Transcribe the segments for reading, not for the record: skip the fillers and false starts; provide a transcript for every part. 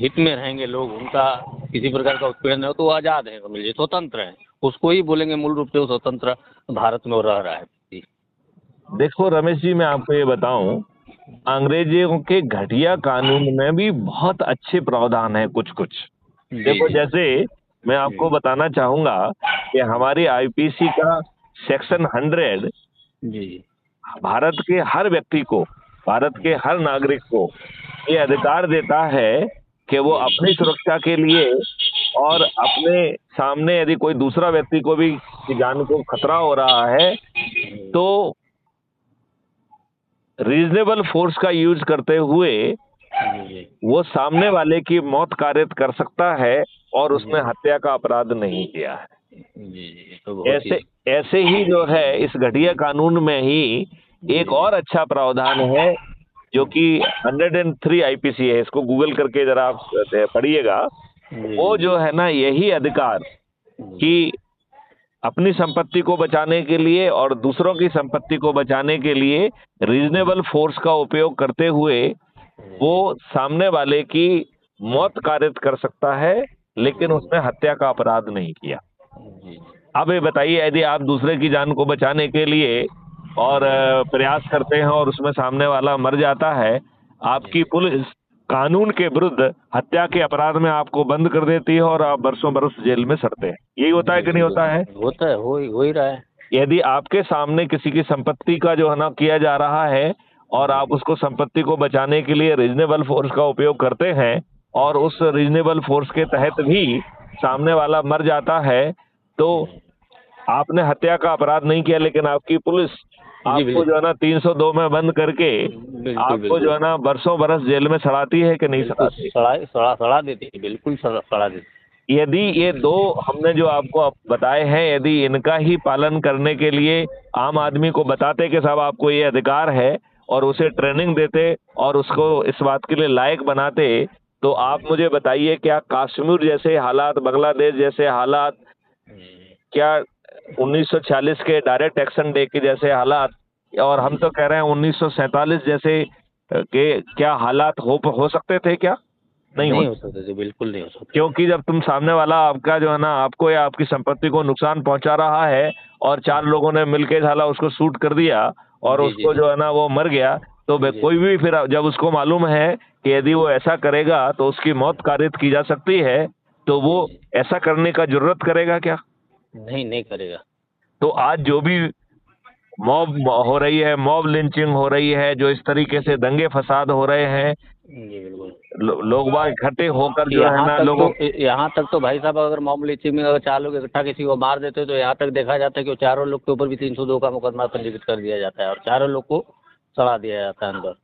हित में रहेंगे लोग, उनका किसी प्रकार का उत्पीड़न हो तो वो आज़ाद है, समझ लीजिए स्वतंत्र है, उसको ही बोलेंगे मूल रूप से वो स्वतंत्र भारत में वो रह रहा है जी। देखो रमेश जी, मैं आपको ये बताऊं, अंग्रेजों के घटिया कानून में भी बहुत अच्छे प्रावधान है कुछ कुछ। जी देखो जी जैसे मैं आपको बताना चाहूंगा कि हमारी आईपीसी का सेक्शन 100 जी भारत के हर व्यक्ति को, भारत के हर नागरिक को ये अधिकार देता है कि वो अपनी सुरक्षा के लिए और अपने सामने यदि कोई दूसरा व्यक्ति को भी की जान को खतरा हो रहा है तो रीजनेबल फोर्स का यूज करते हुए जी वो सामने वाले की मौत कारित कर सकता है और उसने जी हत्या का अपराध नहीं किया है। जी जी, तो बहुत ही ऐसे ऐसे ही जो है इस घटिया कानून में ही एक और अच्छा प्रावधान है जो कि 103 आईपीसी है, इसको गूगल करके जरा आप पढ़िएगा। वो जी जो है ना, यही अधिकार कि अपनी संपत्ति को बचाने के लिए और दूसरों की संपत्ति को बचाने के लिए रीजनेबल फोर्स का उपयोग करते हुए वो सामने वाले की मौत कारित कर सकता है, लेकिन उसने हत्या का अपराध नहीं किया। जी अब ये बताइए, यदि आप दूसरे की जान को बचाने के लिए और प्रयास करते हैं और उसमें सामने वाला मर जाता है, आपकी पुलिस कानून के विरुद्ध हत्या के अपराध में आपको बंद कर देती है और आप बरसों बरस जेल में सड़ते हैं। यही होता है कि नहीं होता है? होता है, हो ही रहा है। यदि आपके सामने किसी की संपत्ति का जो है ना किया जा रहा है और आप उसको संपत्ति को बचाने के लिए रीजनेबल फोर्स का उपयोग करते हैं और उस रीजनेबल फोर्स के तहत भी सामने वाला मर जाता है, तो आपने हत्या का अपराध नहीं किया, लेकिन आपकी पुलिस जी आपको जो है ना 302 में बंद करके बिल्कुल आपको जो बिल्कुल है ना बरसों बरस जेल में सड़ाती है कि नहीं बिल्कुल सड़ाती? सड़ा देती है, बिल्कुल सड़ा देती यदि ये दो हमने जो आपको बताए हैं, यदि इनका ही पालन करने के लिए आम आदमी को बताते कि साहब आपको ये अधिकार है और उसे ट्रेनिंग देते और उसको इस बात के लिए लायक बनाते, तो आप मुझे बताइए क्या कश्मीर जैसे हालात, बांग्लादेश जैसे हालात, है। क्या 1946 के डायरेक्ट एक्शन डे के जैसे हालात, और हम तो कह रहे हैं 1947 जैसे के क्या हालात हो सकते थे क्या? नहीं नहीं हो। हो सकते थे, बिल्कुल नहीं हो सकते। क्योंकि जब तुम सामने वाला आपका जो है ना आपको या आपकी संपत्ति को नुकसान पहुंचा रहा है और चार लोगों ने मिलके साला उसको शूट कर दिया और जी जी उसको जो है ना वो मर गया, तो जी कोई भी फिर जब उसको मालूम है कि यदि वो ऐसा करेगा तो उसकी मौत कारित की जा सकती है, तो वो जी ऐसा करने का जरूरत करेगा क्या? नहीं नहीं करेगा। तो आज जो भी मॉब हो रही है, मॉब लिंचिंग हो रही है, जो इस तरीके से दंगे फसाद हो रहे हैं, जी बिल्कुल। लोग बाग इकट्ठे होकर जो है यहाँ ना तक लोगों। तो यहाँ तक तो भाई साहब, अगर मॉब लिंचिंग में अगर 4 लोग इकट्ठा किसी को मार देते तो यहाँ तक देखा जाता है कि वो चारों लोग के ऊपर भी 302 का मुकदमा पंजीकृत कर दिया जाता है और चारों लोग को सड़ा दिया जाता है अंदर।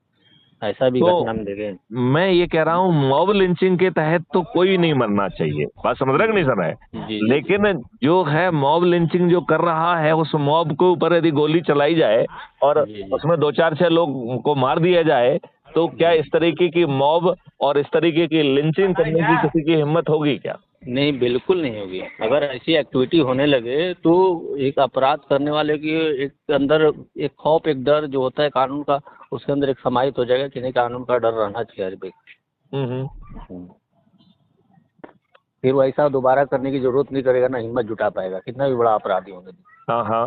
ऐसा भी तो घटना में देखे हैं। मैं ये कह रहा हूँ मॉब लिंचिंग के तहत तो कोई नहीं मरना चाहिए, बात समझ रहे कि नहीं सर है? जी जी जी लेकिन जो है मॉब लिंचिंग जो कर रहा है, उस मॉब के ऊपर यदि गोली चलाई जाए और जी जी उसमें 2 4 6 लोग को मार दिया जाए, तो क्या इस तरीके की मॉब और इस तरीके की लिंचिंग करने की किसी की हिम्मत होगी क्या? नहीं, बिल्कुल नहीं होगी। अगर ऐसी एक्टिविटी होने लगे तो एक अपराध करने वाले की एक अंदर एक खौफ, एक डर जो होता है कानून का, उसके अंदर एक समाहित हो जाएगा कि नहीं, कानून का डर रहना चाहिए हर व्यक्ति। हम्म। फिर वो ऐसा दोबारा करने की जरूरत नहीं करेगा, ना हिम्मत जुटा पाएगा कितना भी बड़ा अपराधी होने दे। हाँ हाँ।